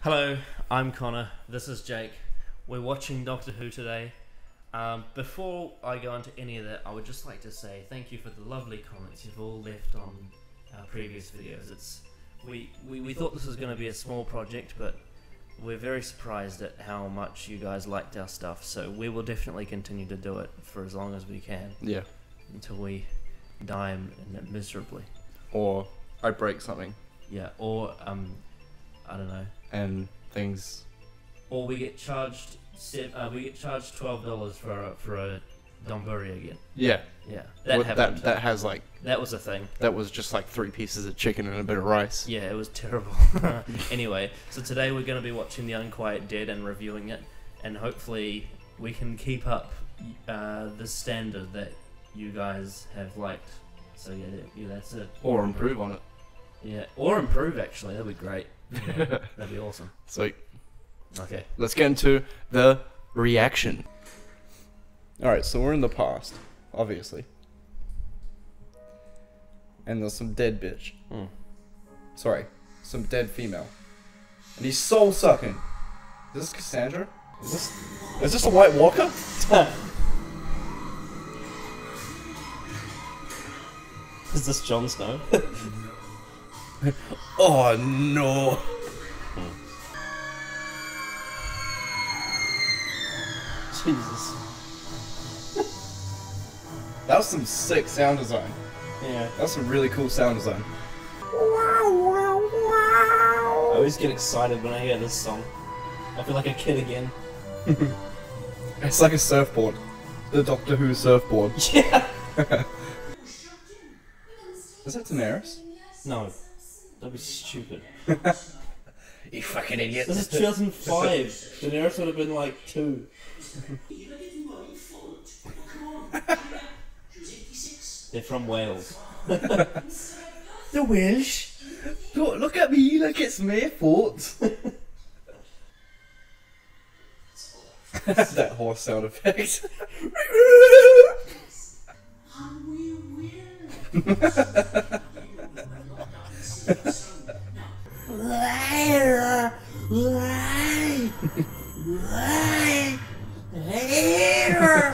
Hello, I'm Connor. This is Jake. We're watching Doctor Who today. Before I go into any of that, I would just like to say thank you for the lovely comments you've all left on our previous videos. We thought this was going to be a small project, but we're very surprised at how much you guys liked our stuff. So we will definitely continue to do it for as long as we can. Yeah. Until we die miserably. Or I break something. Yeah. Or I don't know. And things. Or we get charged. We get charged $12 for a donburi again. Yeah. Yeah. That happened. That has like. That was a thing. That was just like 3 pieces of chicken and a bit of rice. Yeah, it was terrible. Anyway, so today we're going to be watching The Unquiet Dead and reviewing it, and hopefully we can keep up the standard that you guys have liked. So yeah, that's it. Or improve on it. Yeah, or improve actually. That'd be great. Yeah, that'd be awesome. Sweet. Okay. Let's get into the reaction. Alright, so we're in the past, obviously. And there's some dead bitch. Sorry, some dead female. And he's soul sucking. Is this Cassandra? Is this a White Walker? Is this Jon Snow? Oh no! Jesus. That was some sick sound design. Yeah. That was some really cool sound design. I always get excited when I hear this song. I feel like a kid again. It's like a surfboard. The Doctor Who surfboard. Yeah! Is that Daenerys? No. That'd be stupid. You fucking idiot. This is 2005. Daenerys would have been like 2. They're from Wales. The Welsh? Don't look at me like it's my fault. That horse sound effect.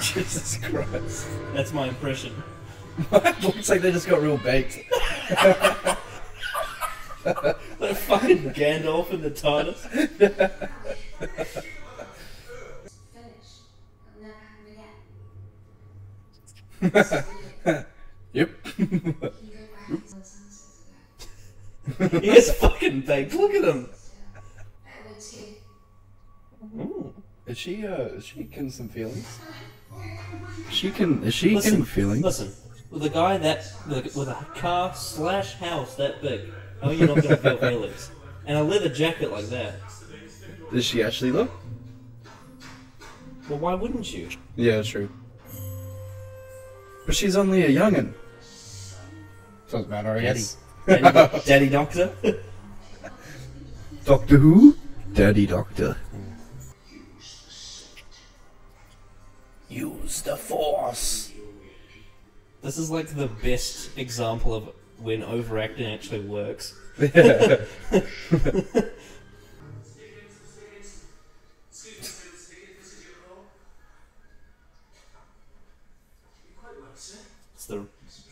Jesus Christ. That's my impression. Looks like they just got real baked. Like fucking Gandalf in the TARDIS. Yep. He is fucking baked. Look at him. Ooh. Is she getting some feelings? Is she getting feelings? Listen, with a guy with a car / house that big, how are you not gonna feel feelings? And a leather jacket like that. Does she actually though? Well, why wouldn't you? Yeah, true. But she's only a youngin'. Doesn't matter, I guess. Daddy Doctor? Doctor Who? Daddy Doctor. Use the Force. This is like the best example of when overacting actually works. Yeah.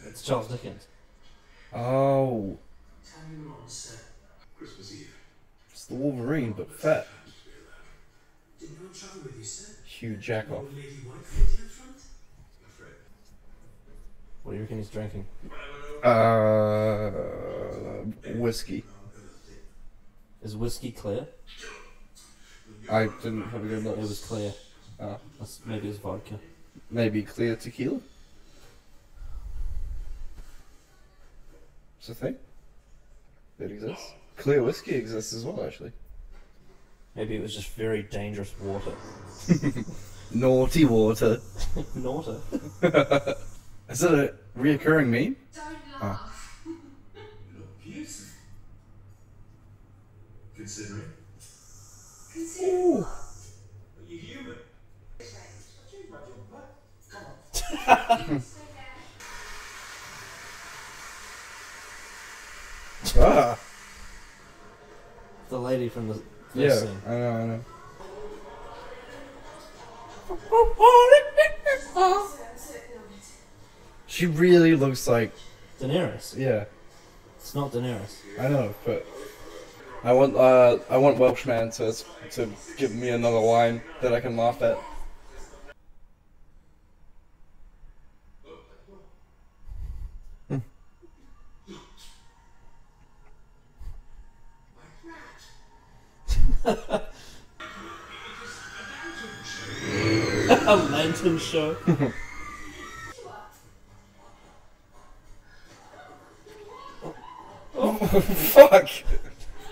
It's Charles Dickens. Oh. It's the Wolverine, but fat. Hugh Jackoff. What do you reckon he's drinking? Whiskey. Is whiskey clear? I didn't have a good look. It was clear. Oh. Maybe it's vodka. Maybe clear tequila? It's a thing that exists. Clear whiskey exists as well, actually. Maybe it was just very dangerous water. Naughty water. Naughty. Is it a reoccurring meme? Don't laugh. You look beautiful. Considering. Consider what? Are you human? Come on. Ah. The lady from the Yeah, First scene. I know. She really looks like, Daenerys. yeah, It's not Daenerys. I know, but I want Welshman to give me another line that I can laugh at. A lantern show. Oh, fuck!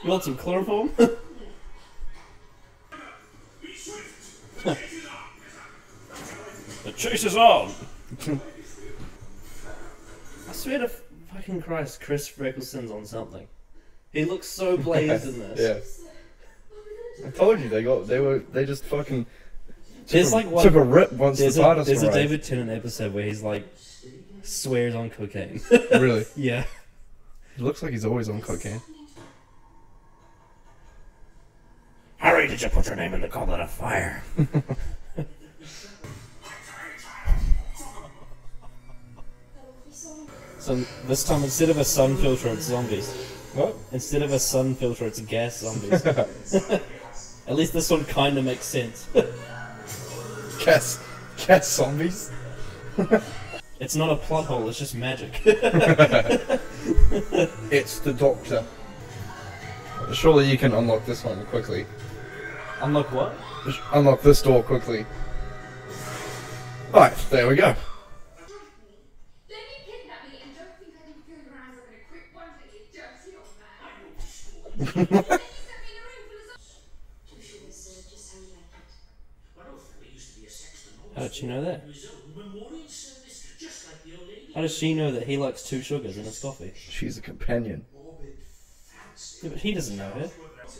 You want some chloroform? The chase is on! I swear to fucking Christ, Chris Eccleston's on something. He looks so blazed in this. Yeah. I told you they just fucking There's like one. took a rip once There's the a, TARDIS there's a arrived. David Tennant episode where he's like swears on cocaine. Really? Yeah. He looks like he's always on cocaine. Harry, did you put your name in the goblet of fire? So this time, instead of a sun filter, it's zombies. What? Instead of a sun filter, it's gas zombies. At least this one kind of makes sense. Cat zombies? It's not a plot hole, it's just magic. It's the Doctor. Surely you can unlock this one quickly. Unlock what? Unlock this door quickly. Right, there we go. Then you kidnap me and don't think I can feel your eyes are gonna quit wonder, you dirty old man. Then you set me in a room full of just how you like it. I don't think there used to be a sexton. How did she know that? His own memorial service, just like the old lady. How does she know that he likes 2 sugars in his coffee? She's a companion. Morbid, fancy. Yeah, but he doesn't know her.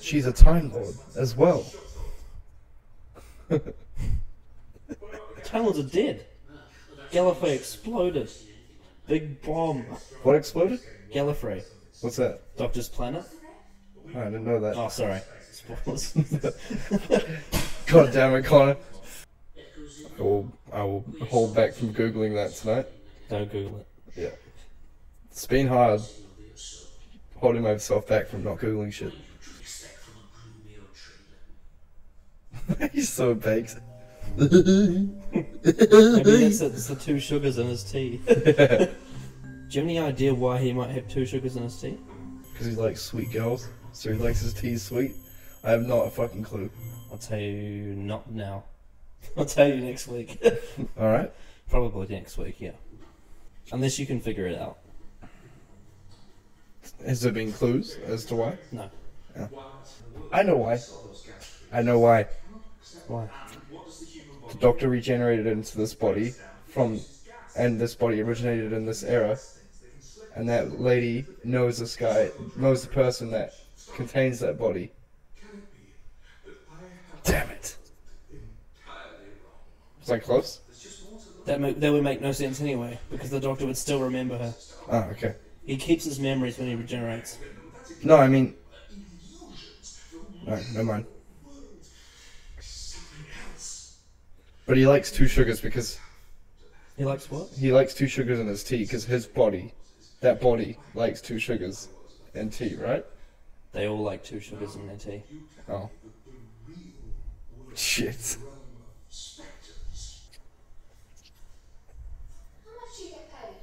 She's a Time Lord as well. Time Lords are dead. Gallifrey exploded. Big bomb. What exploded? Gallifrey. What's that? Doctor's planet. Oh, I didn't know that. Oh, sorry. Spoilers. God damn it, Connor. I will hold back from Googling that tonight. Don't Google it. Yeah. It's been hard holding myself back from not Googling shit. He's so baked. Maybe it's the 2 sugars in his tea. Do you have any idea why he might have 2 sugars in his tea? Because he likes sweet girls, so he likes his tea sweet. I have not a fucking clue. I'll tell you not now. I'll tell you next week. Alright? Probably next week, yeah. Unless you can figure it out. Has there been clues as to why? No. Yeah. I know why. I know why. Why? The Doctor regenerated into this body and this body originated in this era, and that lady knows this guy, knows the person that contains that body. Damn it! Was I close? That would make no sense anyway, because the Doctor would still remember her. Oh, okay. He keeps his memories when he regenerates. No, I mean... Alright, never mind. But he likes 2 sugars because... He likes what? He likes 2 sugars in his tea because his body, that body, likes 2 sugars in tea, right? They all like 2 sugars in their tea. Oh. Shit. How much do you get paid?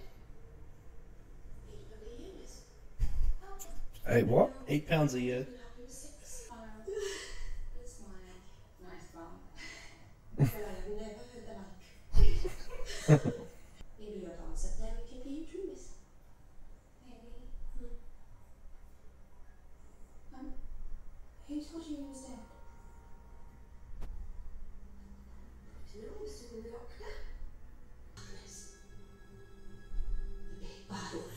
Hey, what? £8 a year. It's my nice bum. I have never heard the like. Maybe your dance up there we can be intruders. Maybe. Who told you he was dead? No, Mr. the Doctor. The big bad wolf.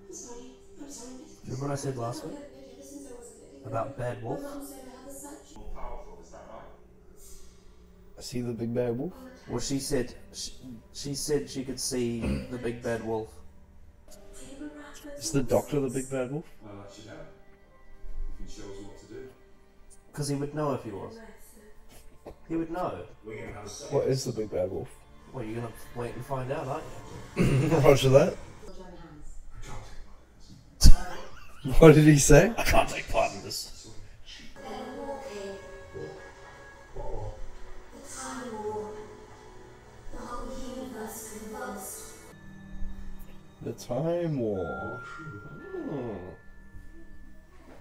I'm sorry, miss. Remember what I said last week? About Bad Wolf? I see the big bad wolf. Well, she said she could see the big bad wolf. Is the Doctor the big bad wolf? Well, that should help. You can show us what to do. Because he would know if he was. He would know. We're going to have a say. What is the big bad wolf? Well, you're gonna wait and find out, aren't you? Roger that. Join hands. I can't take part in this. What did he say? I can't take part in this. They're walking. The time war. The whole universe convulsed. The Time War. Hmm.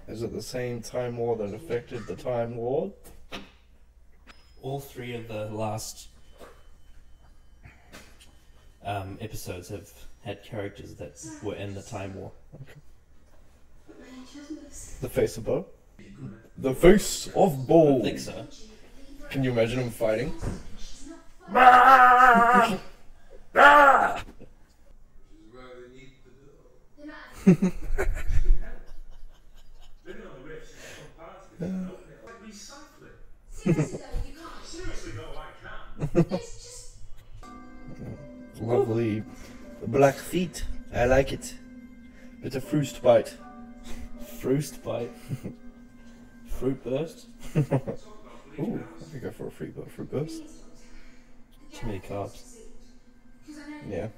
Is it the same Time War that affected the Time Lord? All three of the last episodes have had characters that were in the Time War. The face of Bo? The face of Bo! I think so. Can you imagine him fighting? Which is where they need the door. Living on the rift, some parts of it, open it like recycling. Seriously though, you can't. Seriously, no, I can. It's just. Lovely black feet. I like it. Bit of fruit bite. Fruit bite. Fruit burst. Ooh, I could go for a fruit burst. Too many carbs. Yeah,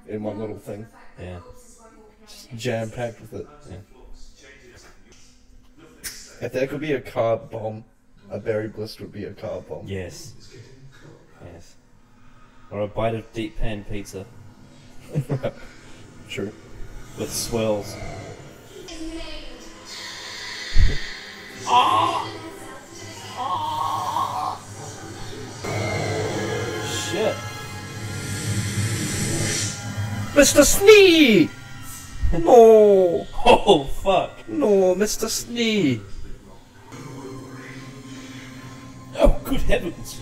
in one little thing. Yeah. Just jam packed with it. Yeah. If there could be a carb bomb, a berry bliss would be a carb bomb. Yes. Yes. Or a bite of deep pan pizza True. with swirls. Shit. Mr. Snee! No! Oh fuck. No, Mr. Snee! Oh good heavens.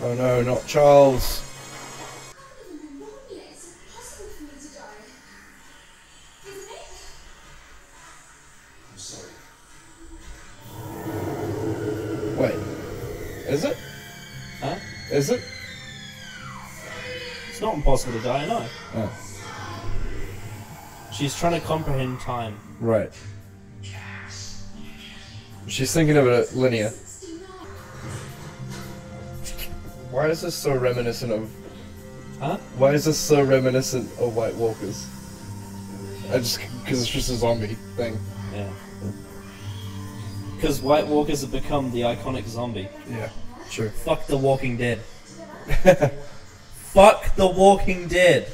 Oh no, not Charles. It's impossible for me to die. Isn't it? I'm sorry. Wait. Is it? Huh? Is it? It's not impossible to die, no. Oh. She's trying to comprehend time. Right. She's thinking of it linear. Why is this so reminiscent of... Huh? Why is this so reminiscent of White Walkers? Because it's just a zombie thing. Yeah. Because White Walkers have become the iconic zombie. Yeah, true. Fuck The Walking Dead. Fuck The Walking Dead.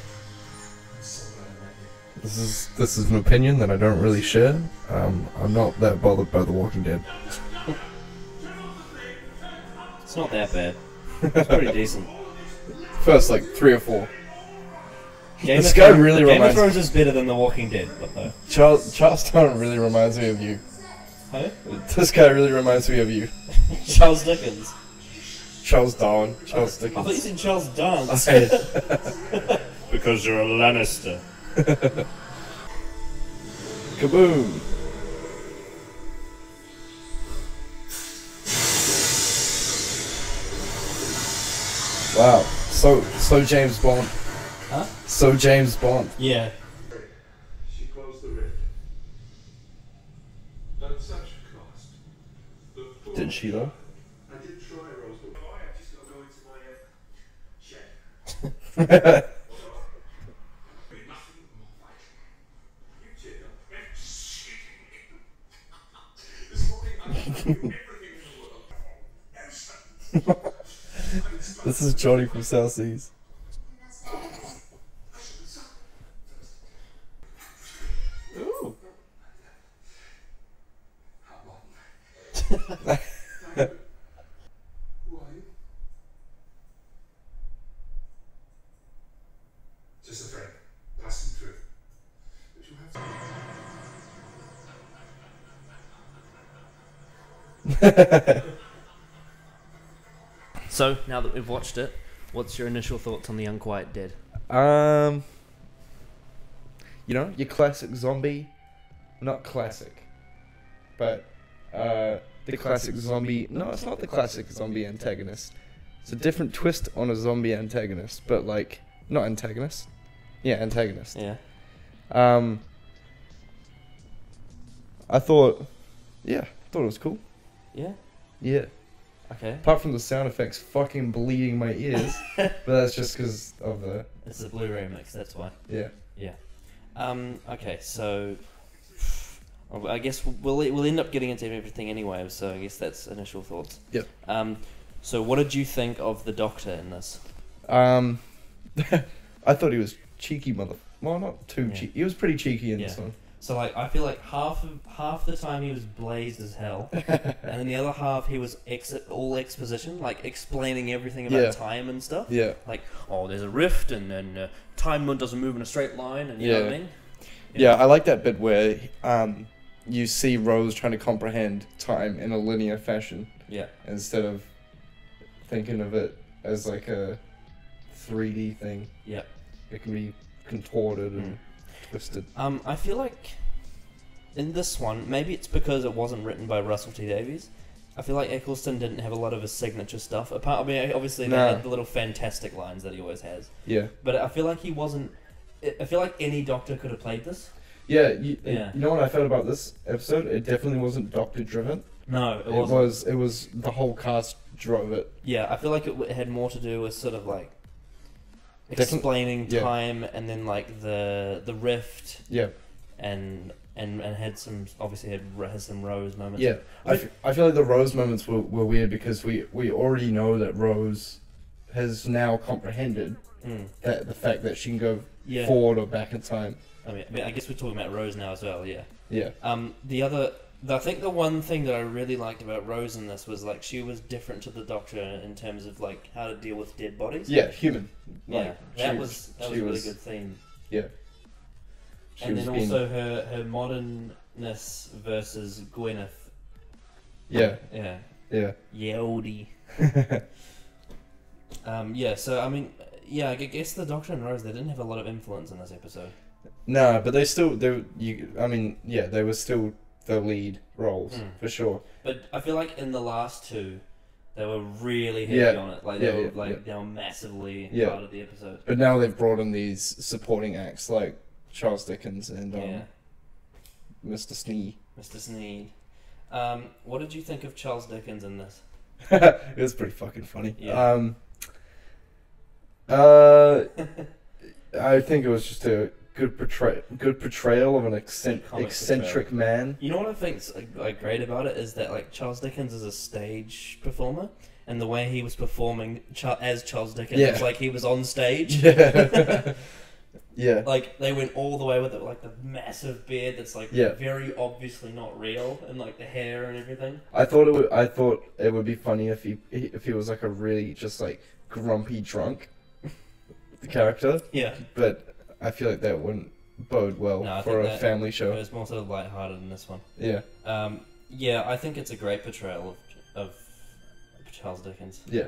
This is an opinion that I don't really share. I'm not that bothered by The Walking Dead. It's not that bad. It's pretty decent. First, like 3 or 4. Game This of guy Thrones- really Game of reminds- Thrones is better than The Walking Dead, but though. Charlestown really reminds me of you. Huh? This guy really reminds me of you. Charles Dickens. Charles Darwin. Charles I thought you Dickens. said Charles Dance. Because you're a Lannister. Kaboom! Wow. So James Bond. Huh? So James Bond. Yeah. She closed the rift. At such a cost. The poor- Did she though? I did try, Rose, but I've just got to go into my shed. Nothing more vital. You cheered up. This morning I told you everything in the world. This is Johnny from South Seas. Ooh. Who are you? Just a friend, passing through. But you have So, now that we've watched it, what's your initial thoughts on The Unquiet Dead? You know, your classic zombie, not classic, but the classic zombie. No, it's not the classic zombie antagonist. It's a different twist on a zombie antagonist, but like not antagonist. Yeah, antagonist. Yeah. I thought it was cool. Yeah. Yeah. Okay. Apart from the sound effects fucking bleeding my ears, but that's just because of the. It's a Blu-ray mix. That's why. Yeah. Yeah. Okay. So, I guess we'll end up getting into everything anyway. So I guess that's initial thoughts. Yep. So what did you think of the Doctor in this? I thought he was cheeky Well, not too Yeah. cheeky. He was pretty cheeky in Yeah. this one. So like I feel like half the time he was blazed as hell, and then the other half he was all exposition, like explaining everything about Yeah. time and stuff. Yeah. Like, oh, there's a rift, and then time doesn't move in a straight line, and you know what I mean. Yeah, I like that bit where you see Rose trying to comprehend time in a linear fashion Yeah. instead of thinking of it as like a 3D thing. Yeah. It can be contorted and twisted. I feel like in this one, maybe it's because it wasn't written by Russell T Davies. I feel like Eccleston didn't have a lot of his signature stuff. Obviously they had the little fantastic lines that he always has. Yeah. But I feel like he wasn't. I feel like any Doctor could have played this. Yeah, Yeah. you know what I felt about this episode? It definitely wasn't Doctor driven. No, it wasn't. It was the whole cast drove it. Yeah, I feel like it had more to do with sort of like explaining Yeah. time, and then like the rift, Yeah. and had some has some Rose moments. Yeah. I feel like the Rose moments were weird because we already know that Rose has now comprehended that the fact that she can go Yeah. forward or back in time. I mean, I guess we're talking about Rose now as well. Yeah. Yeah. I think the one thing that I really liked about Rose in this was like she was different to the Doctor in terms of like how to deal with dead bodies. Yeah, human. Yeah, Like, that she was a she really was- good theme. Yeah. She And was then being- also her modernness versus Gwyneth. Yeah. Yeah. Yeah. Yeldy. Yeah. So I mean, yeah, I guess the Doctor and Rose, they didn't have a lot of influence in this episode. No, but they were still the lead roles for sure. But I feel like in the last two, they were really heavy Yeah. on it. Like Yeah, they were yeah, like yeah. they were massively Yeah. part of the episode. But now they've brought in these supporting acts like Charles Dickens and Yeah. Mr. Snee. Mr. Sneed. What did you think of Charles Dickens in this? It was pretty fucking funny. Yeah. I think it was just a good portrayal of an Comic eccentric man. You know what I think's like great about it is that like Charles Dickens is a stage performer, and the way he was performing as Charles Dickens, Yeah. it's like he was on stage. Yeah. Yeah. Like they went all the way with it, like the massive beard that's like Yeah. very obviously not real, and like the hair and everything. I thought it would be funny if he was like a really just like grumpy drunk character, Yeah. but I feel like that wouldn't bode well No, I for think a family It show. was more sort of lighthearted in this one. Yeah. Yeah, I think it's a great portrayal of Charles Dickens. Yeah.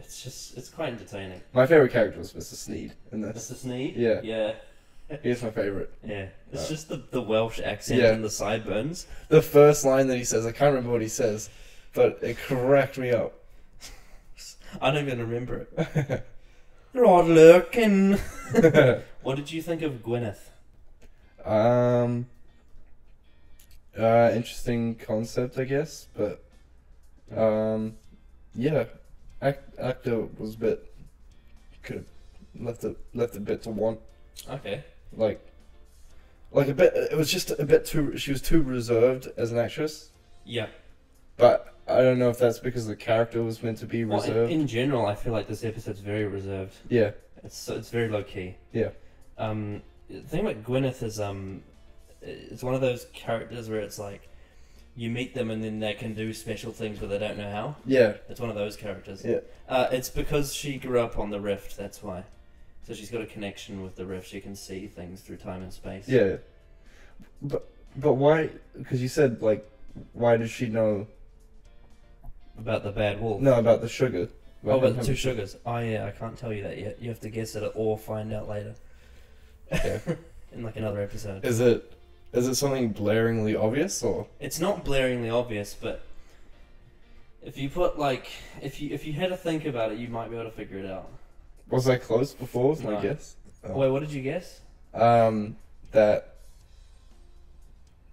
It's quite entertaining. My favorite character was Mr. Sneed in this. Mr. Sneed? Yeah. Yeah. He's my favorite. Yeah. It's just the Welsh accent Yeah. and the sideburns. The first line that he says, I can't remember what he says, but it cracked me up. I don't even remember it. Rod looking. What did you think of Gwyneth? Interesting concept, I guess, but yeah, actor was a bit could have left a bit to want. Okay. Like a bit. It was just a bit too. She was too reserved as an actress. Yeah. But I don't know if that's because the character was meant to be Well, reserved. in general, I feel like this episode's very reserved. Yeah. It's very low key. Yeah. The thing about Gwyneth is it's one of those characters where it's like you meet them and then they can do special things but they don't know how. Yeah. It's one of those characters. Yeah. It's because she grew up on the Rift. That's why. So she's got a connection with the Rift. She can see things through time and space. Yeah. But why? Because you said like, why did she know? About the bad wolf. No, about the sugar. Oh, about the him. two sugars. Oh yeah, I can't tell you that yet. You have to guess it or find out later. Okay. In like another episode. Is it Is it something blaringly obvious or? It's not blaringly obvious, but if you put like if you had to think about it, you might be able to figure it out. Was I close before with my No. guess? Oh. Wait, what did you guess? That.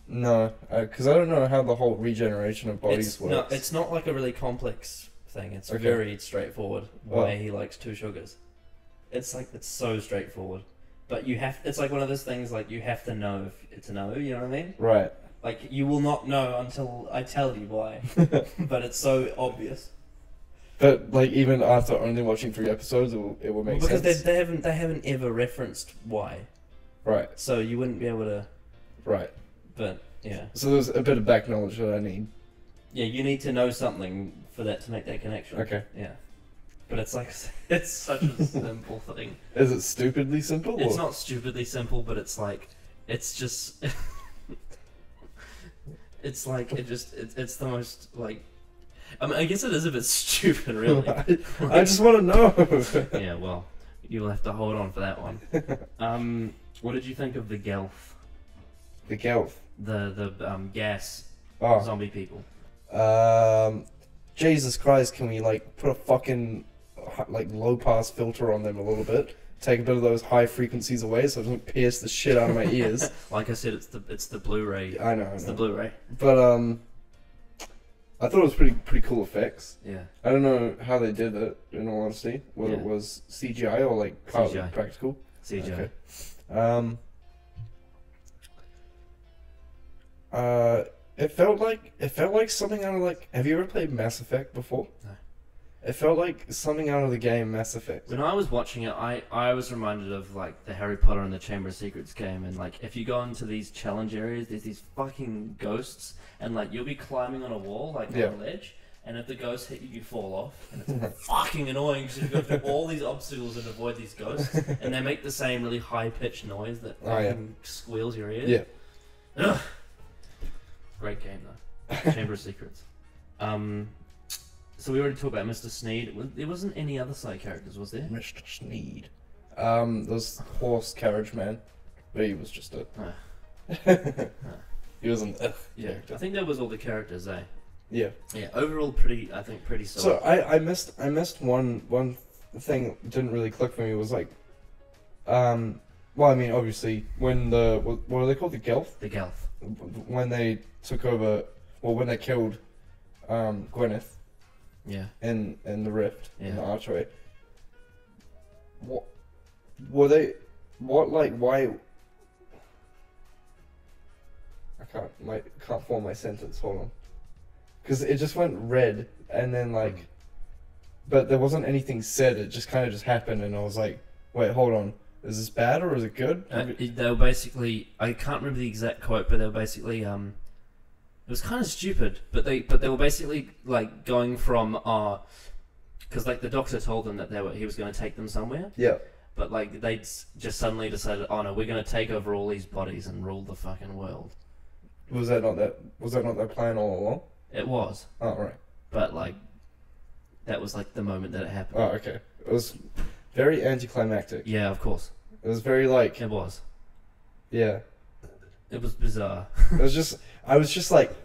No, because I don't know how the whole regeneration of bodies works. No, it's not like a really complex thing. It's Okay. very straightforward why Oh. he likes 2 sugars. It's so straightforward. But it's like one of those things like you have to know to know, you know what I mean? Right. Like you will not know until I tell you why. But it's so obvious. But like even after only watching 3 episodes, it will make Because sense. they haven't ever referenced why. Right. So you wouldn't be able to, Right. but yeah. So there's a bit of back knowledge that I need. Yeah, you need to know something for that to make that connection. Okay. Yeah. But it's like, it's such a simple thing. Is it stupidly simple? It's or? not stupidly simple, but it's like, it's just, it's like, it's the most, like, I mean, I guess it is a bit stupid, really. I just want to know. Yeah, well, you'll have to hold on for that one. What did you think of the Gelf? The Gelf. The gas Oh. zombie people? Jesus Christ, can we like put a fucking like low pass filter on them a little bit? Take a bit of those high frequencies away so it doesn't pierce the shit out of my ears. Like I said, it's the Blu-ray. I know. It's the Blu-ray. But I thought it was pretty cool effects. Yeah. I don't know how they did it, in all honesty. Whether it Yeah. was CGI or like partly CGI. practical. CGI. Okay. It felt like something out of like. Have you ever played Mass Effect before? No. It felt like something out of the game Mass Effect. When I was watching it, I was reminded of like the Harry Potter and the Chamber of Secrets game, and like if you go into these challenge areas, there's these fucking ghosts, and like you'll be climbing on a wall, like Yeah. on a ledge, and if the ghosts hit you, you fall off, and it's fucking annoying because you go through all these obstacles and avoid these ghosts, and they make the same really high pitched noise that Oh, yeah. fucking squeals your ears. Yeah. Ugh. Great game though, Chamber of Secrets. So we already talked about Mr. Sneed. There wasn't any other side characters, was there? Mr. Sneed. There's Horse Carriage Man, but he was just a. He was an Yeah, character. I think that was all the characters, eh? Yeah. Yeah, overall pretty solid. So I missed one thing that didn't really click for me was like, well I mean obviously when what are they called, the Gelf? The Gelf. When they took over, well when they killed Gwyneth Yeah. in the rift in Yeah. the archway. What were they? What like why? I can't form my sentence. Hold on, because it just went red and then like, but there wasn't anything said. It just kind of just happened, and I was like, wait, hold on, is this bad or is it good? They were basically, I can't remember the exact quote, but they were basically, it was kind of stupid, but they were basically like going from, because like the doctor told them that he was going to take them somewhere, Yeah. but like they just suddenly decided, oh no, we're going to take over all these bodies and rule the fucking world. Was that not their plan all along? It was, Oh right. but like, that was like the moment that it happened. Oh okay. It was very anticlimactic. Yeah, of course. It was very like, It was. yeah. It was bizarre. It was just, I was just like,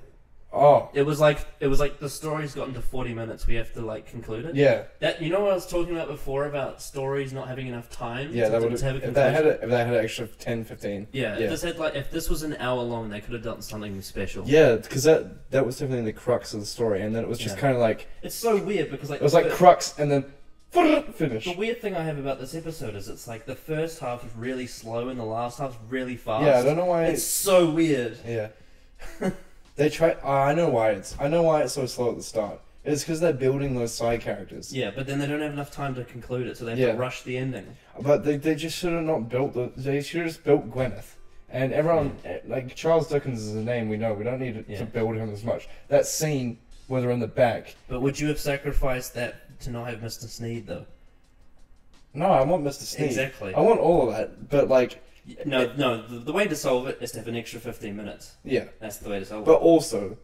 oh. It was like the story's gotten to 40 minutes. We have to like conclude it. Yeah. That, you know what I was talking about before about stories not having enough time. Yeah, that would to have a have, if they had conclusion? if they had an extra 10, 15. Yeah, yeah. if this was an hour long, they could have done something special. Yeah, because that was definitely the crux of the story, and then it was just Yeah. kind of like, It's so weird because like it was like crux, and then finish. the weird thing I have about this episode is it's like the first half is really slow and the last half's really fast. Yeah, I don't know why. It's so weird. Yeah. They try. I know why it's so slow at the start. It's because they're building those side characters. Yeah, but then they don't have enough time to conclude it, so they have Yeah. to rush the ending. But they just should have not built they should have just built Gwyneth. And everyone, like, Charles Dickens is a name we know. We don't need Yeah. to build him as much. That scene where they're in the back. But would you have sacrificed that to not have Mr. Sneed though? No, I want Mr. Sneed. Exactly. I want all of that. But, like, No, the way to solve it is to have an extra 15 minutes. yeah. That's the way to solve But it. also,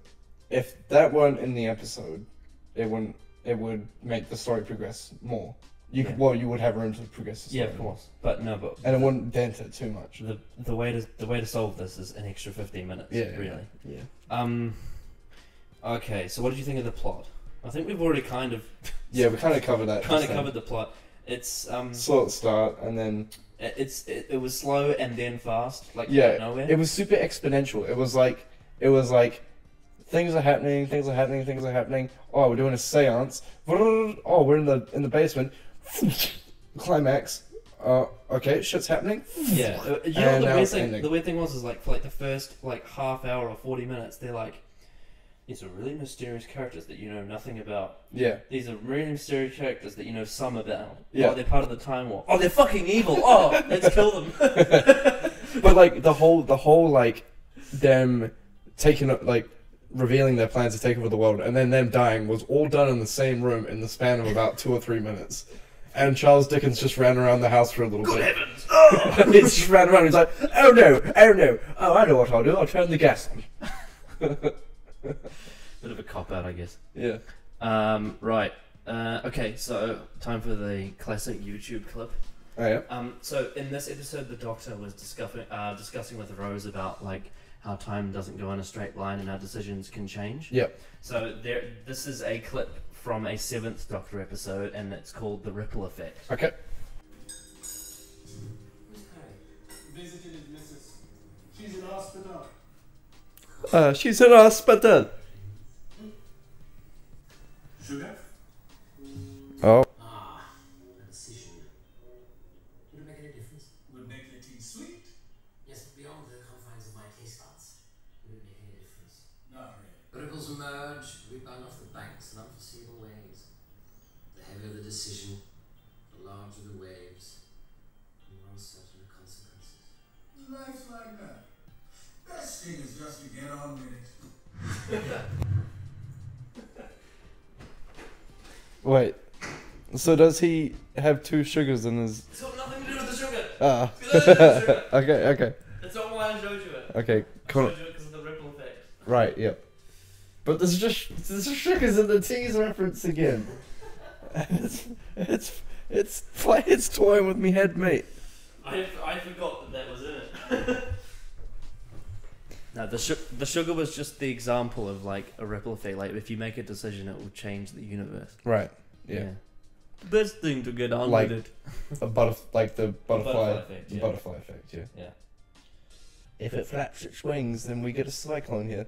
if that weren't in the episode, it would make the story progress more. You Yeah. well, you would have room to progress the story. Yeah, of course. But no, but And it wouldn't dent it too much. the way to solve this is an extra 15 minutes. Yeah, really. Yeah. Okay, so what did you think of the plot? I think we've already kind of Yeah, we kind of covered that. covered the plot. It's slow at start and then it was slow and then fast, like out yeah, of nowhere. it was super exponential. It was like things are happening. Oh, we're doing a séance. Oh, we're in the basement. Climax. Okay, shit's happening. Yeah, you know And the now weird it's thing. ending. The weird thing was is like for like the first like half hour or 40 minutes, they're like, these are really mysterious characters that you know nothing about. Yeah. These are really mysterious characters that you know some about. Yeah. Oh, they're part of the Time War. Oh, they're fucking evil. Oh, let's kill them. But like the whole like them taking like revealing their plans to take over the world and then them dying was all done in the same room in the span of about 2 or 3 minutes. And Charles Dickens just ran around the house for a little Good bit. heavens! Oh! He just ran around. He's like, oh no, oh I know what I'll do. I'll turn the gas on. Bit of a cop out, I guess. Yeah. Right. Okay, so time for the classic YouTube clip. Oh yeah. So in this episode, the Doctor was discussing with Rose about like how time doesn't go in a straight line and our decisions can change. Yep. So this is a clip from a 7th Doctor episode, and it's called The Ripple Effect. Okay. Visited Mrs. She's in hospital. She's in hospital. Sugar? Oh. A decision. Would it make any difference? Would make your tea sweet? Yes, but beyond the confines of my taste buds, would it make any difference? Not really. Ripples emerge, rebound off the banks in unforeseeable ways. The heavier the decision, the larger the waves, the more uncertain the consequences. Life's like that. Best thing is just to get on with it. Wait. So does he have 2 sugars in his? It's got nothing to do with the sugar. Ah. It's got nothing to do with the sugar. Okay. That's not why I showed you it. Okay. I Cool. showed you it because of the ripple effect. Right. Yep. But there's sugars in the teas reference again. It's toying with me head, mate. I forgot that was in it. No, the sugar was just the example of like a ripple effect. Like if you make a decision, it will change the universe. Right. Yeah. Best thing to get on Like- with it. The butterfly effect. Yeah. butterfly effect. Yeah. Yeah. If it flaps its wings, then we get a cyclone here.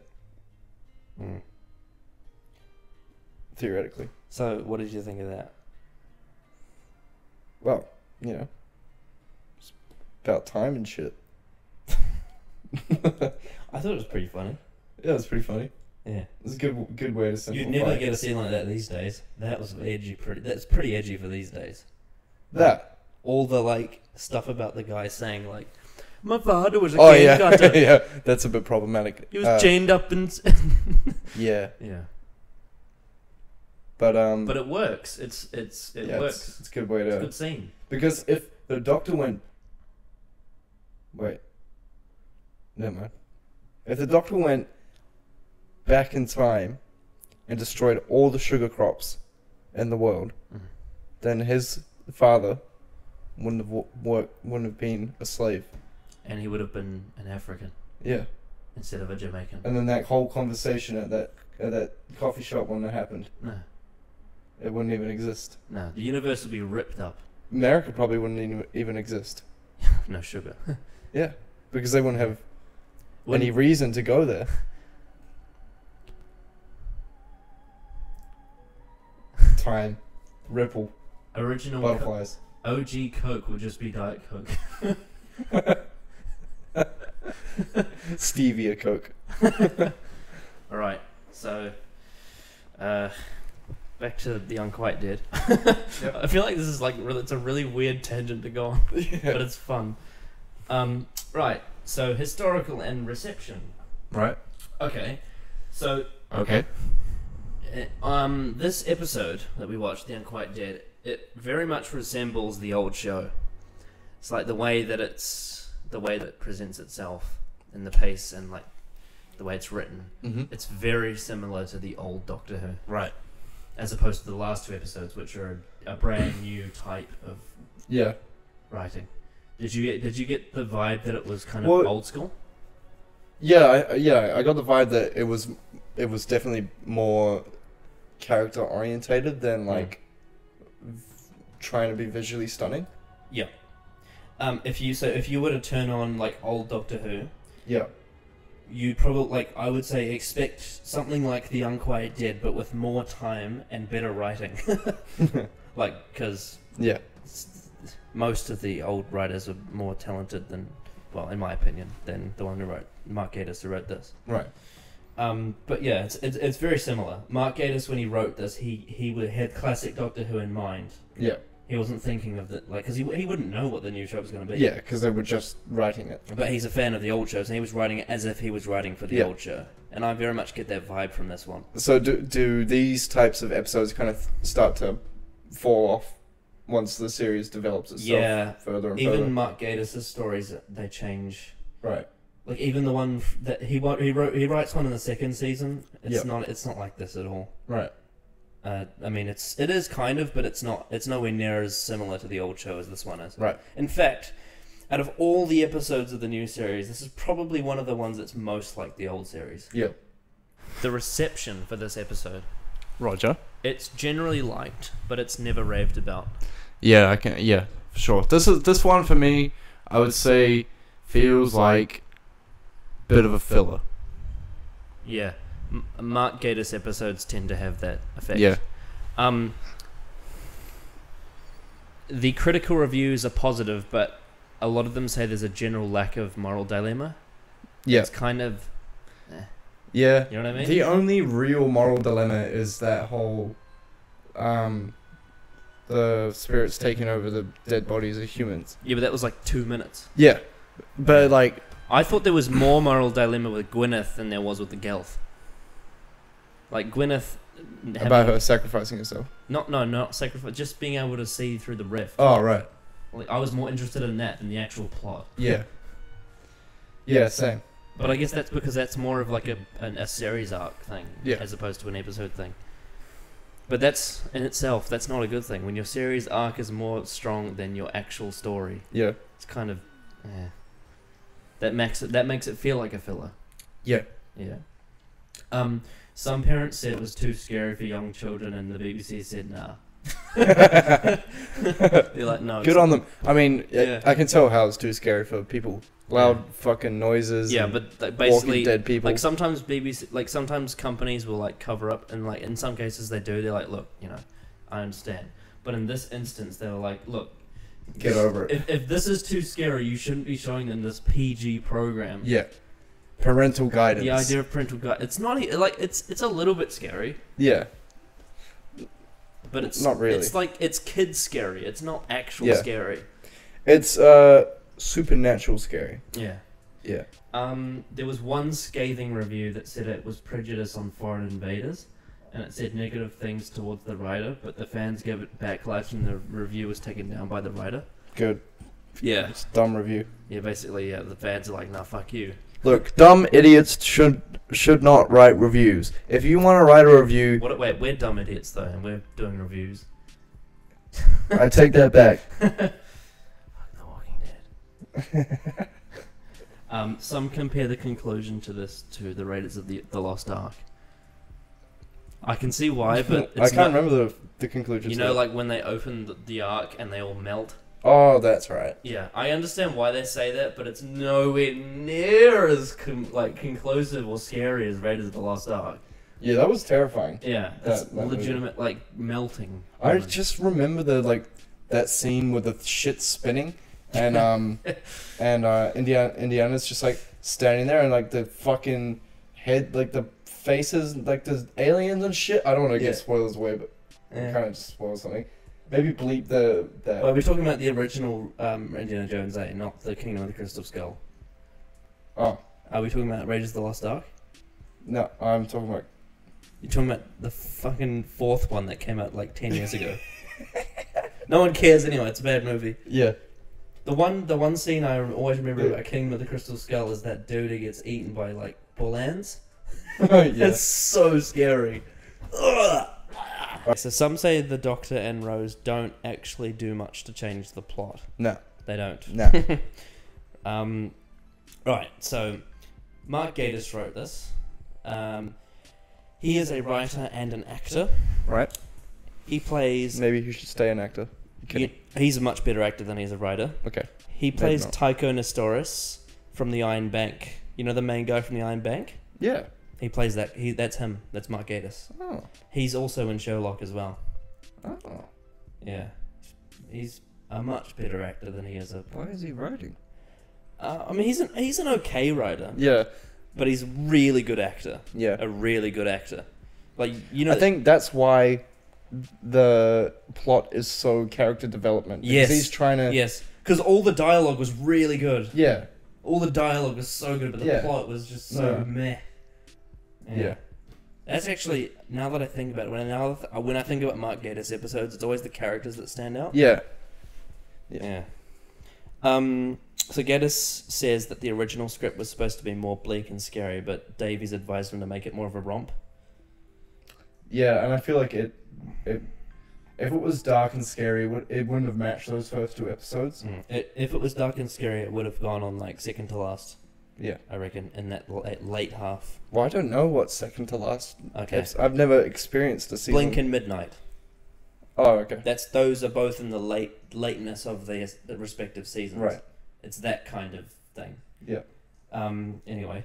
Theoretically. So, what did you think of that? Well, you know, it's about time and shit. I thought it was pretty funny. Yeah, it's pretty funny. Yeah. It's a good way to simplify. You'd never get a scene like that these days. That was edgy. That's pretty edgy for these days. that. All the like stuff about the guy saying like, my father was a Oh cane yeah, cutter. yeah. That's a bit problematic. He was chained up and. Yeah, Yeah. but But it works. It yeah, works. It's a good way It's a to good scene. because if the Doctor went, wait, never mind. If the Doctor went back in time and destroyed all the sugar crops in the world, then his father wouldn't have been a slave. And he would have been an African Yeah, instead of a Jamaican. and then that whole conversation at that coffee shop wouldn't have happened. No. It wouldn't even exist. No. The universe would be ripped up. America probably wouldn't even exist. No sugar. Yeah, because they wouldn't have any reason to go there. Time, ripple, Original butterflies. OG Coke would just be Diet Coke. Stevia Coke. Alright, so back to the Unquiet Dead. Yep. I feel like this is like it's a really weird tangent to go on, but Yeah. it's fun. Right, so historical and reception. Right. Okay, so Okay. this episode that we watched, The Unquiet Dead, it very much resembles the old show. It's like the way that it presents itself, and the pace, and like the way it's written. Mm-hmm. It's very similar to the old Doctor Who. Right. as opposed to the last two episodes, which are a brand new type of Yeah. writing. Did you get the vibe that it was kind of Well, old school? Yeah, I got the vibe that it was definitely more character orientated than like trying to be visually stunning. Yeah. If you were to turn on like old Doctor Who, Yeah. you probably I would say expect something like the Unquiet Dead, but with more time and better writing. Because Yeah. most of the old writers are more talented than, well, in my opinion, than the one who wrote Mark Gatiss who wrote this. Right. But yeah, it's very similar. Mark Gatiss, when he wrote this, he had classic Doctor Who in mind. Yeah. He wasn't thinking of because he wouldn't know what the new show was going to be. Yeah, because they were just writing it. But he's a fan of the old shows, and he was writing it as if he was writing for the old show. And I very much get that vibe from this one. So do these types of episodes kind of start to fall off once the series develops itself further and further? Even Mark Gatiss' stories, they change. Right. Like even the one that he writes one in the second season. It's not like this at all. Right. I mean, it is kind of, but it's not. It's nowhere near as similar to the old show as this one is. Right. In fact, out of all the episodes of the new series, this is probably one of the ones that's most like the old series. Yeah. The reception for this episode, Roger. it's generally liked, but it's never raved about. Yeah, I can. Yeah, for sure. This one for me, I would say, feels like a bit of a filler. Yeah, Mark Gatiss episodes tend to have that effect. Yeah. The critical reviews are positive, but a lot of them say there's a general lack of moral dilemma. Yeah. It's kind of... Yeah. You know what I mean? The only real moral dilemma is that whole... the spirits taking over the dead bodies of humans. Yeah, but that was like 2 minutes. Yeah. But, like... I thought there was more moral dilemma with Gwyneth than there was with the Gelth. Like, Gwyneth... About her sacrificing herself. Not sacrifice. Just being able to see through the rift. Oh, right. Like, I was more interested in that than the actual plot. Yeah. Yeah, same. But I guess that's because that's more of like a series arc thing, Yeah. as opposed to an episode thing. But that's, in itself, that's not a good thing. When your series arc is more strong than your actual story, Yeah. it's kind of... That makes it feel like a filler. Yeah. Yeah. Some parents said it was too scary for young children, and the BBC said nah. They're like, no. Good on them. I mean, Yeah. I can tell how it's too scary for people. Loud fucking noises. Yeah, and but like, basically, walking dead people. like sometimes sometimes companies will like cover up, and like in some cases they do. They're like, look, I understand, but in this instance, they were like, look, Get over it. If this is too scary, you shouldn't be showing them this PG program. Yeah. Parental guidance. The idea of parental guidance. It's not like it's a little bit scary, Yeah. but it's Not really. It's like it's kids scary. It's not actual Yeah. scary. It's supernatural scary. Yeah. Yeah. There was one scathing review that said it was prejudice on foreign invaders, and it said negative things towards the writer, but the fans gave it backlash, and the review was taken down by the writer. Good. Yeah. It's a dumb review. Yeah, basically, yeah, the fans are like, nah, fuck you. Look, dumb idiots should not write reviews. If you want to write a review, Wait, we're dumb idiots, though, and we're doing reviews. I take that back. Fuck The Walking Dead. Some compare the conclusion to this to the Raiders of the Lost Ark. I can see why, but I it's can't not, remember the conclusion. you know, like when they open the Ark and they all melt. Oh, that's right. Yeah, I understand why they say that, but it's nowhere near as conclusive or scary as Raiders of the Lost Ark. Yeah, that was terrifying. Yeah, that's That movie. legitimate, like melting. I just remember that scene with the shit spinning, and Indiana's just like standing there, and like the fucking head, like the faces, like there's aliens and shit. I don't want to Yeah. give spoilers away, but Yeah. kind of just spoil something. Maybe bleep that. Well, we're talking about the original Indiana Jones, not the Kingdom of the Crystal Skull. Oh Are we talking about Raiders of the Lost Ark? no, I'm talking about. You're talking about the fucking fourth one that came out like 10 years ago. No one cares anyway, it's a bad movie. Yeah. The one scene I always remember Yeah. about Kingdom of the Crystal Skull is that dude who gets eaten by like bull ants. Yeah. That's so scary. Ugh. So some say the Doctor and Rose don't actually do much to change the plot. No. They don't. No. Right, so Mark Gatiss wrote this. He is a writer and an actor. Right. He plays... Maybe you should stay an actor. He's a much better actor than he's a writer. Okay. He plays Tycho Nestoris from the Iron Bank. You know the main guy from the Iron Bank? Yeah. He plays that. That's him. That's Mark Gatiss. Oh. He's also in Sherlock as well. Oh. Yeah. He's a much better actor than he is a... Why is he writing? I mean, he's an okay writer. Yeah. But he's a really good actor. Yeah. A really good actor. Like, you know... I think that's why the plot is so character development. Yes. He's trying to... Yes. Because all the dialogue was really good. Yeah. All the dialogue was so good, but the plot was just so meh. Yeah. That's actually, now that I think about it, when I think about Mark Gatiss episodes, it's always the characters that stand out. Yeah. Yeah. So Gatiss says that the original script was supposed to be more bleak and scary, but Davies advised him to make it more of a romp. Yeah, and I feel like if it was dark and scary, it wouldn't have matched those first two episodes. If it was dark and scary, it would have gone on like second to last. Yeah. I reckon, in that late half. Well, I don't know what's second to last. Okay. I've never experienced a season. Blink and Midnight. Oh, okay. Those are both in the lateness of the respective seasons. Right. It's that kind of thing. Yeah. Anyway.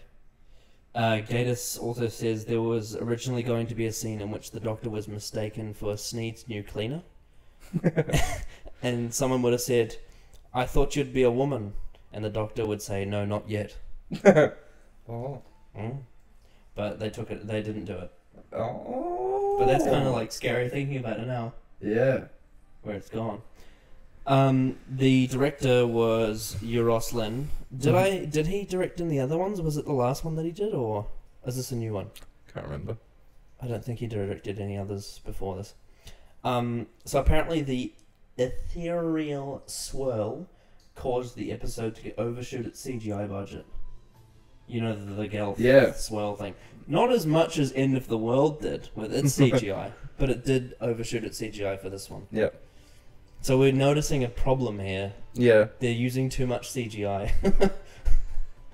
Gatiss also says there was originally going to be a scene in which the Doctor was mistaken for Sneed's new cleaner. And someone would have said, "I thought you'd be a woman." And the Doctor would say, "No, not yet." Oh. But they didn't do it. Oh. But that's kind of like scary thinking about it now. Yeah. Where it's gone. The director was Euros Lyn. Did he direct in the other ones? Was it the last one that he did, or is this a new one? Can't remember. I don't think he directed any others before this. So apparently the ethereal swirl caused the episode to overshoot its CGI budget. You know, the Gelf swirl thing. Not as much as End of the World did with its CGI, but it did overshoot its CGI for this one. Yeah. So we're noticing a problem here. Yeah. They're using too much CGI.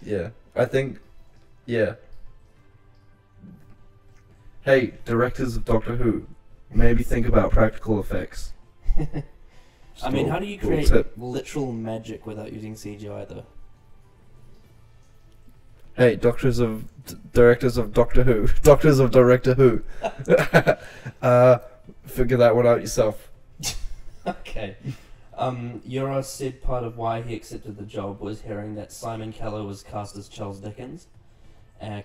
Yeah. I think... Yeah. Hey, directors of Doctor Who, maybe think about practical effects. I mean, how do you create literal magic without using CGI, though? Hey, directors of Doctor Who, doctors of Director Who, figure that one out yourself. Okay. Euros said part of why he accepted the job was hearing that Simon Callow was cast as Charles Dickens.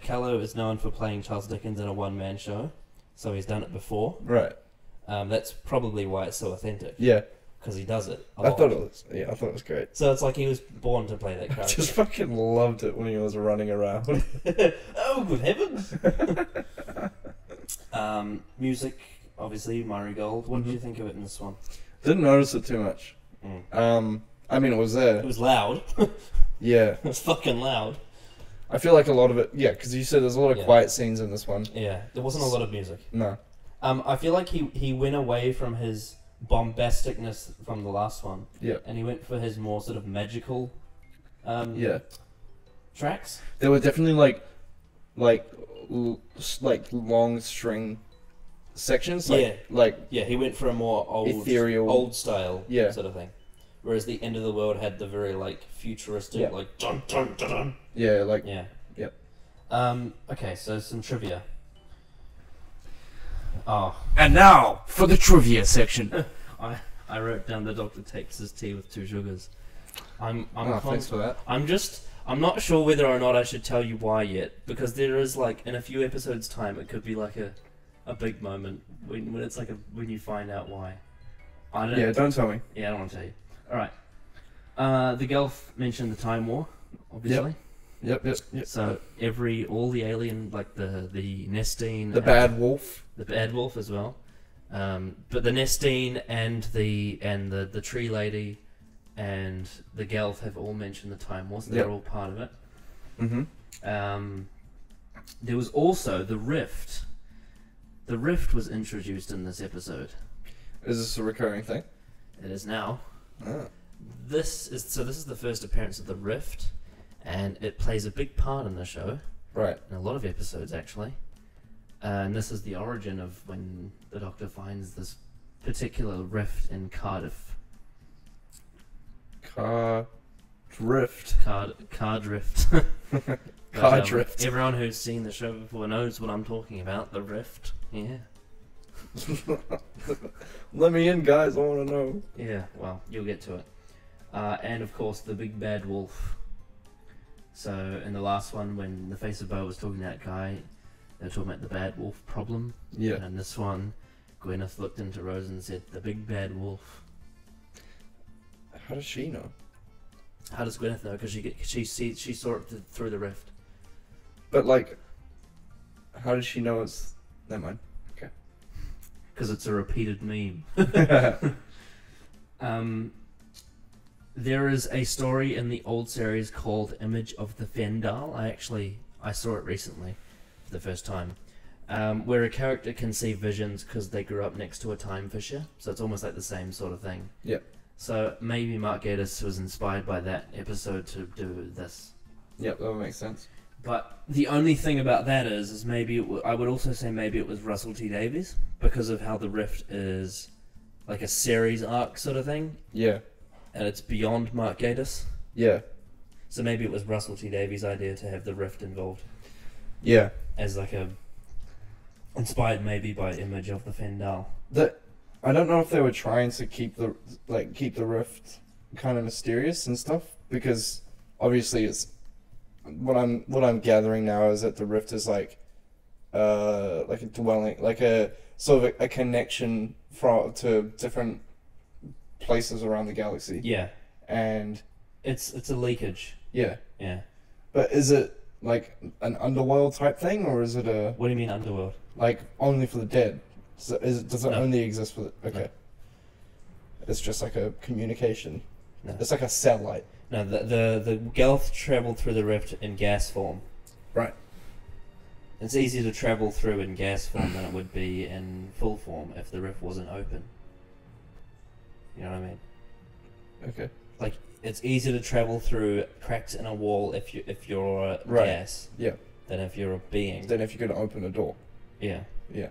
Callow is known for playing Charles Dickens in a one-man show, so he's done it before. Right. That's probably why it's so authentic. Yeah. Because he does it a I lot. thought it was great. So it's like he was born to play that I character. just fucking loved it when he was running around. Oh, good heavens! Music, obviously, Murray Gold. What did you think of it in this one? Didn't notice it too much. I mean, it was there. It was loud. Yeah. It was fucking loud. I feel like a lot of it, yeah, because you said there's a lot of quiet scenes in this one. Yeah, there wasn't a lot of music. No. I feel like he went away from his bombasticness from the last one. Yeah. And he went for his more sort of magical tracks. There were definitely like long string sections. He went for a more ethereal, old style sort of thing. Whereas the End of the World had the very futuristic dun dun dun dun. Yeah. Okay, so some trivia. Oh. And now for the trivia section. I wrote down the Doctor takes his tea with 2 sugars. Thanks for that. I'm not sure whether or not I should tell you why yet, because there is in a few episodes' time it could be a big moment when it's when you find out why. Don't tell me. Yeah, I don't want to tell you. All right. The Gelf mentioned the Time War, obviously. Yep. So all the alien, the Nestine, the Bad Wolf as well, but the Nestine and the Tree Lady and the Gelf have all mentioned the Time War, so they're all part of it. Mm-hmm. There was also the Rift. The rift was introduced in this episode. Is this a recurring thing? It is now. Ah. This is the first appearance of the rift, and it plays a big part in the show, Right. in a lot of episodes actually. And this is the origin of when the Doctor finds this particular rift in Cardiff. Car drift. Car drift. But, Car drift. Everyone who's seen the show before knows what I'm talking about. The rift. Yeah. Let me in, guys. I want to know. Yeah. Well, you'll get to it. And of course, the big bad wolf. So in the last one, when the Face of Bo was talking to that guy, they were talking about the bad wolf problem. Yeah. And in this one, Gwyneth looked into Rose and said, "The big bad wolf." How does she know? How does Gwyneth know? Because she saw it through the rift. But like, how does she know it's? Never mind. Because it's a repeated meme. There is a story in the old series called Image of the Fendal. I saw it recently for the first time. Where a character can see visions because they grew up next to a time fissure. So it's almost like the same sort of thing. Yep. So maybe Mark Gatiss was inspired by that episode to do this. Yep, that would make sense. But the only thing about that is maybe I would also say maybe it was Russell T Davies because of how the rift is like a series arc sort of thing, Yeah. and it's beyond Mark Gatiss. Yeah. So maybe it was Russell T Davies' idea to have the rift involved Yeah. as like a inspired maybe by Image of the Fendal. I don't know if they were trying to keep the rift kind of mysterious and stuff, because obviously it's what I'm gathering now is that the rift is like a dwelling, like a sort of a connection to different places around the galaxy. Yeah, And it's a leakage. yeah. Yeah. But is it like an underworld type thing, or is it What do you mean underworld? like only for the dead? So does it No. only exist for the... Okay. No. It's just like a communication. No. It's like a satellite. No, the Gelth traveled through the rift in gas form. Right. It's easier to travel through in gas form than it would be in full form if the rift wasn't open. You know what I mean? Okay. Like, it's easier to travel through cracks in a wall if you're Right. gas Yeah. than if you're a being. Then if you're going to open a door. Yeah. Yeah.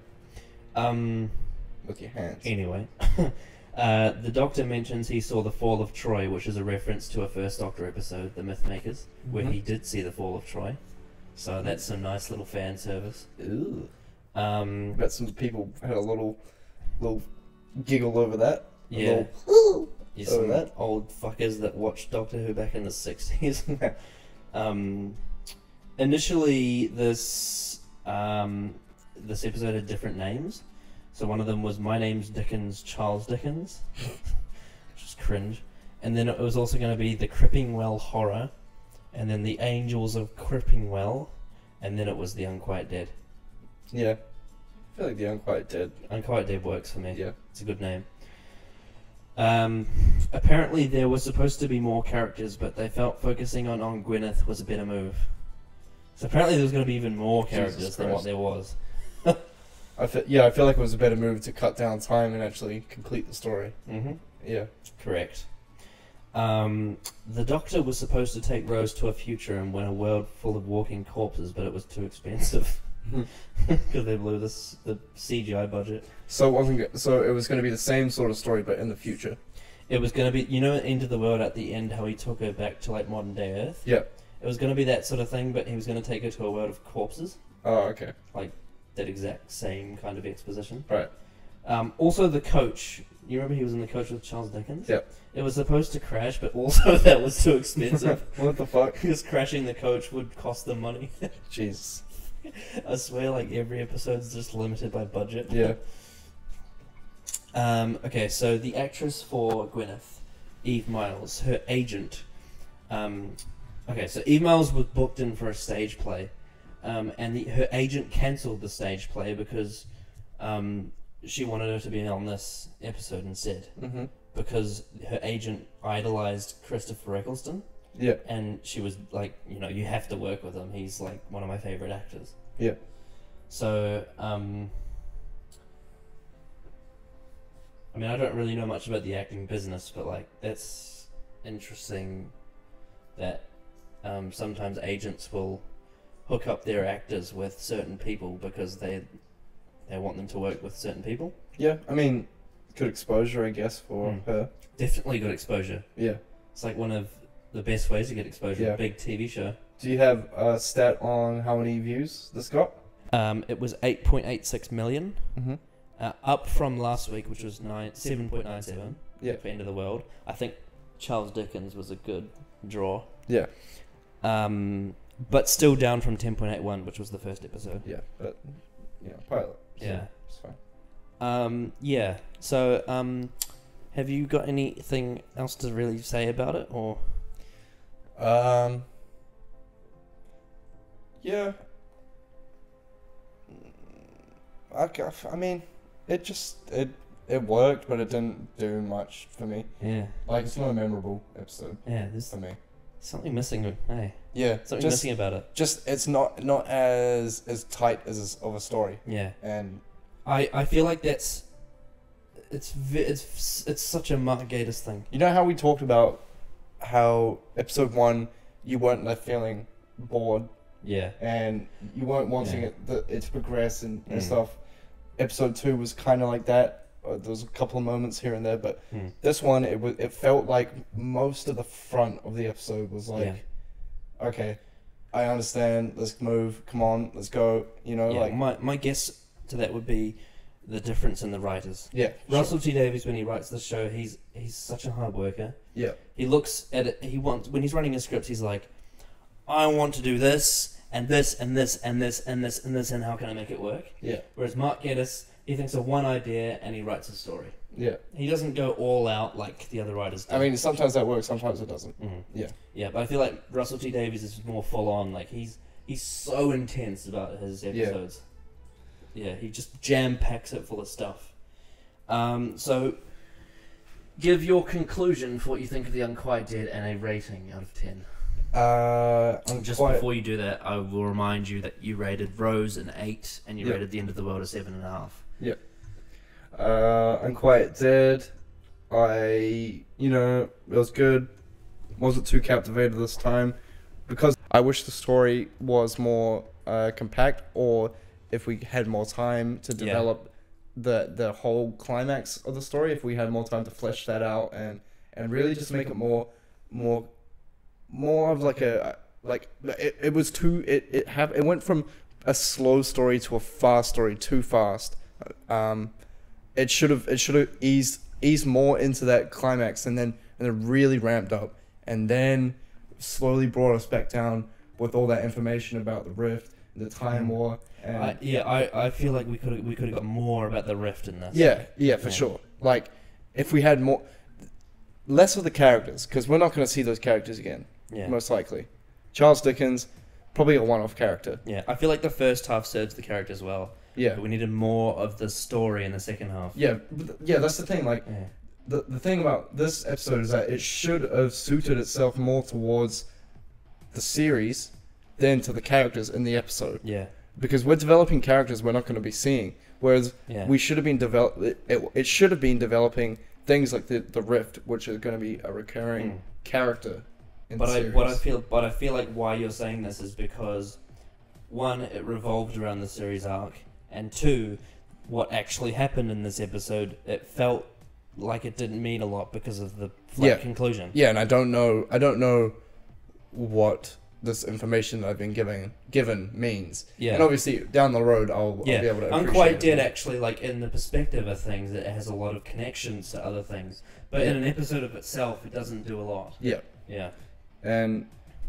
With your hands. Anyway, the Doctor mentions he saw the fall of Troy, which is a reference to a First Doctor episode, The Mythmakers, where he did see the fall of Troy. So that's some nice little fan service. Ooh. Yeah. Bet some people had a little giggle over that. A Yeah. little, You over some that. old fuckers that watched Doctor Who back in the 60s. Initially, this episode had different names. So one of them was My Name's Dickens, Charles Dickens, which is cringe. And then it was also going to be The Crippingwell Horror, and then The Angels of Crippingwell, and then it was The Unquiet Dead. Yeah. I feel like the Unquiet Dead. Unquiet Dead works for me. Yeah. It's a good name. Apparently there was supposed to be more characters, but they felt focusing on Gwyneth was a better move. So apparently there was going to be even more characters Jesus than what Christ. there was. I feel like it was a better move to cut down time and actually complete the story. Mm-hmm. Yeah. Correct. The Doctor was supposed to take Rose to a future and win a world full of walking corpses, but it was too expensive because they blew the CGI budget. So it was going to be the same sort of story, but in the future. It was going to be, you know, End of the World at the end, how he took her back to like modern day Earth. Yeah. It was going to be that sort of thing, but he was going to take her to a world of corpses. Oh, okay. That exact same kind of exposition. Right. Also, the coach. You remember he was in the coach with Charles Dickens? Yep. It was supposed to crash, but also that was too expensive. What the fuck? Because crashing the coach would cost them money. Jesus. I swear, like, every episode's just limited by budget. Yeah. Okay, so the actress for Gwyneth, Eve Miles, her agent. Okay, so Eve Miles was booked in for a stage play. And her agent cancelled the stage play because she wanted her to be on this episode instead. Mm-hmm. Because her agent idolized Christopher Eccleston. Yeah. And she was like, you know, you have to work with him. He's like one of my favorite actors. Yeah. So, I mean, I don't really know much about the acting business, but like that's interesting that sometimes agents will hook up their actors with certain people because they want them to work with certain people. Yeah, I mean, good exposure, I guess, for her. Definitely good exposure. Yeah. It's like one of the best ways to get exposure. Yeah. A big TV show. Do you have a stat on how many views this got? It was 8.86 million, Mm-hmm. up from last week, which was 7.97. Yeah. For End of the World. I think Charles Dickens was a good draw. Yeah. But still down from 10.81, which was the first episode. Yeah, but pilot. So Yeah. it's fine. Yeah. So, have you got anything else to really say about it, or? Yeah. I mean, it worked, but it didn't do much for me. Yeah. Like, it's not a memorable episode Yeah. There's for me. something missing. Hey, Yeah, something missing about it. just it's not as tight as of a story, Yeah. and I feel like that's it's such a Mark Gatiss thing. you know how we talked about how episode 1 you weren't left feeling bored Yeah. and you weren't wanting Yeah. it to progress and Mm. stuff. Episode 2 was kind of like that. There was a couple of moments here and there, but Mm. this one it felt like most of the front of the episode was like, okay, I understand. Let's move. Come on, let's go. You know, Yeah, like my guess to that would be the difference in the writers. yeah, Russell T Davies, when he writes the show, he's such a hard worker. yeah, He looks at it. When he's writing his scripts, he's like, I want to do this and this and this and this and this and this, and how can I make it work? yeah, Whereas Mark Gatiss, he thinks of one idea and he writes a story. yeah. He doesn't go all out like the other writers do. I mean, sometimes that works, sometimes it doesn't. Yeah. Yeah, but I feel like Russell T Davies is more full on. Like he's so intense about his episodes. Yeah, he just jam packs it full of stuff. So give your conclusion for what you think of the Unquiet Dead and a rating out of 10. Just before you do that, I will remind you that you rated Rose an 8 and you rated The End of the World a 7.5. Yeah. Unquiet Dead. It was good. Wasn't too captivated this time because I wish the story was more compact, or if we had more time to develop the whole climax of the story, if we had more time to flesh that out and really just make it more of like it was too it went from a slow story to a fast story too fast. It should have eased more into that climax and then really ramped up and then slowly brought us back down with all that information about the rift, the time war. And I feel like we could have got more about the rift in this. yeah, for sure. Like if we had less of the characters, because we're not going to see those characters again. Yeah. Most likely. Charles Dickens, probably a one-off character. Yeah, I feel like the first half serves the characters well. Yeah. But we needed more of the story in the second half. Yeah, that's the thing. Like, the thing about this episode is that it should have suited itself more towards the series than to the characters in the episode. Yeah. Because we're developing characters we're not going to be seeing. Whereas we should have been it should have been developing things like the Rift, which is going to be a recurring character in the series. But I feel like why you're saying this is because 1, it revolved around the series arc, and 2, what actually happened in this episode, it felt like it didn't mean a lot because of the flat conclusion. Yeah, and I don't know what this information that I've been given means. Yeah. And obviously down the road I'll be able to appreciate Unquiet it. Dead actually, like in the perspective of things, it has a lot of connections to other things. But in an episode of itself, it doesn't do a lot. Yeah. Yeah. And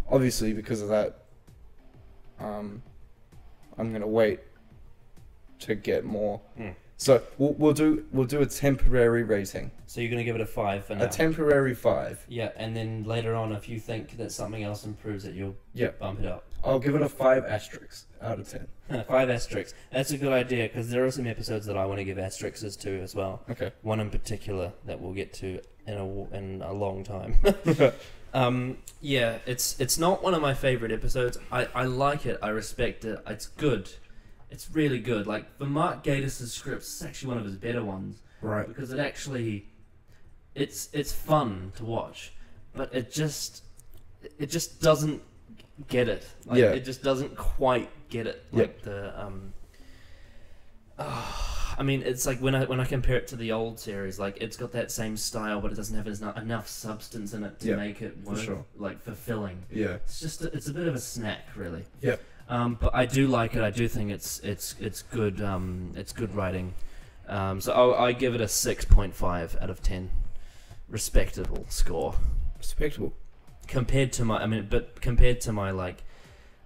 obviously because of that, I'm gonna wait to get more. So we'll do a temporary rating. So you're gonna give it a 5 for now. A temporary 5. Yeah, and then later on, if you think that something else improves it, you'll bump it up. I'll give it a 5 asterisks out of 10. 5 asterisks. That's a good idea because there are some episodes that I want to give asterisks to as well. Okay. One in particular that we'll get to in a long time. Yeah, it's not one of my favorite episodes. I like it. I respect it. It's good. It's really good. Like for Mark Gatiss' scripts, it's actually one of his better ones. Right. because it actually it's fun to watch, but it just doesn't get it. Like, Yeah. it just doesn't quite get it. Like the I mean, it's like when I compare it to the old series, like it's got that same style, but it doesn't have enough substance in it to Yeah, make it for work, sure. like fulfilling. Yeah. It's just it's a bit of a snack, really. Yeah. But I do like it. I do think it's good. It's good writing. So I give it a 6.5 out of 10. Respectable score Respectable. compared to my like,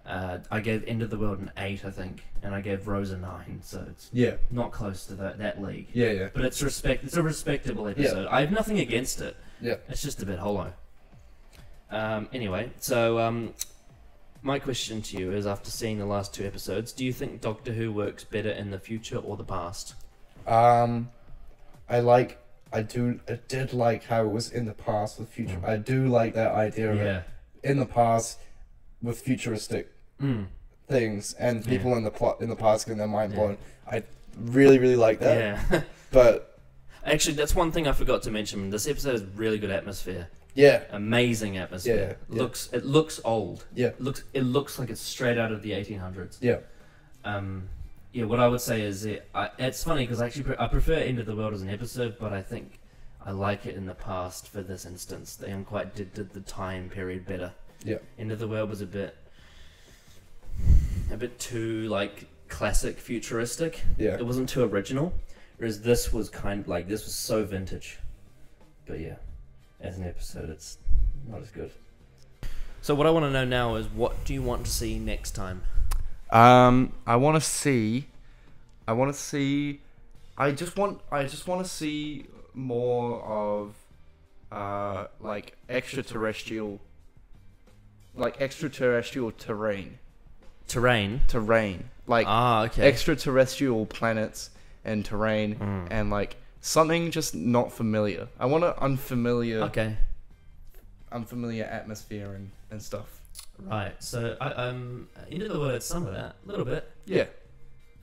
I gave End of the World an 8, I think, and I gave Rose a 9. So it's Yeah. not close to that league. Yeah, yeah. But it's a respectable episode. I have nothing against it. Yeah. It's just a bit hollow. Anyway, so my question to you is, after seeing the last 2 episodes, do you think Doctor Who works better in the future or the past? I did like how it was in the past with future. I do like that idea of it in the past with futuristic things and people in the past getting their mind blown. I really, really like that. Yeah. But actually, that's one thing I forgot to mention. This episode has really good atmosphere. yeah, Amazing atmosphere. Yeah. It looks old. Yeah. It looks like it's straight out of the 1800s. yeah, Yeah, what I would say is it's funny because I prefer End of the World as an episode, but I think I like it in the past for this instance. The Unquiet did the time period better. yeah, End of the World was a bit too like classic futuristic. yeah. It wasn't too original, whereas this was this was so vintage. But yeah, as an episode, it's not as good. So what I want to know now is, what do you want to see next time? I want to see. I just want to see more of, like extraterrestrial terrain. Terrain. Like Okay. extraterrestrial planets and terrain and like something just not familiar. I want an unfamiliar atmosphere and stuff. Right. So End of the World had some of that, a little bit. Yeah.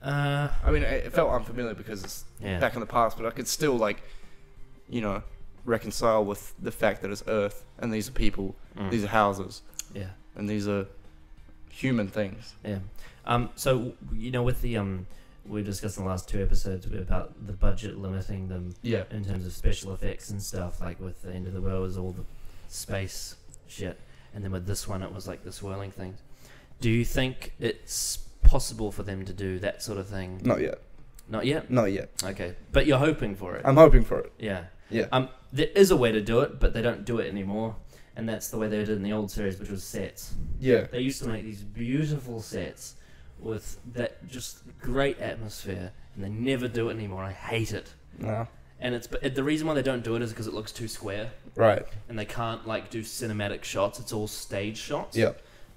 I mean, it felt unfamiliar because it's Yeah. back in the past, but I could still, like, reconcile with the fact that it's Earth, and these are people, these are houses, Yeah. and these are human things. Yeah. So with the we discussed in the last 2 episodes about the budget limiting them Yeah. in terms of special effects and stuff. Like with the End of the World was all the space shit, and then with this one it was like the swirling things. Do you think it's possible for them to do that sort of thing? Not yet. Not yet. Not yet. Okay, but you're hoping for it. I'm hoping for it. Yeah. Yeah. There is a way to do it, but they don't do it anymore, and that's the way they did it in the old series, which was sets. Yeah. They used to make these beautiful sets with that just great atmosphere, and they never do it anymore. I hate it. No. And the reason why they don't do it is because it looks too square, Right. and they can't like do cinematic shots. It's all stage shots. Yeah.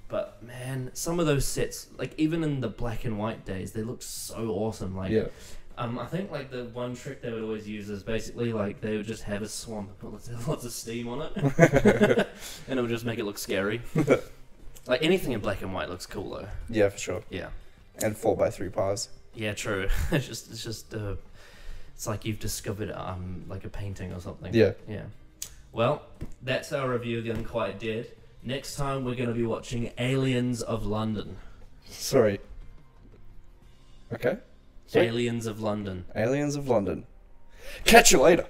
But man, some of those sets, like even in the black and white days, they look so awesome. Like, Yeah. I think like the one trick they would always use is basically like they would just have a swamp and put lots of steam on it, and it would just make it look scary. Like anything in black and white looks cool though. Yeah, for sure. Yeah. And 4x3 bars. Yeah, true. It's just it's like you've discovered like a painting or something. Yeah. Yeah. Well, that's our review of The Unquiet Dead. Next time we're going to be watching Aliens of London. Sorry. Okay. Sorry? Aliens of London. Aliens of London. Catch you later.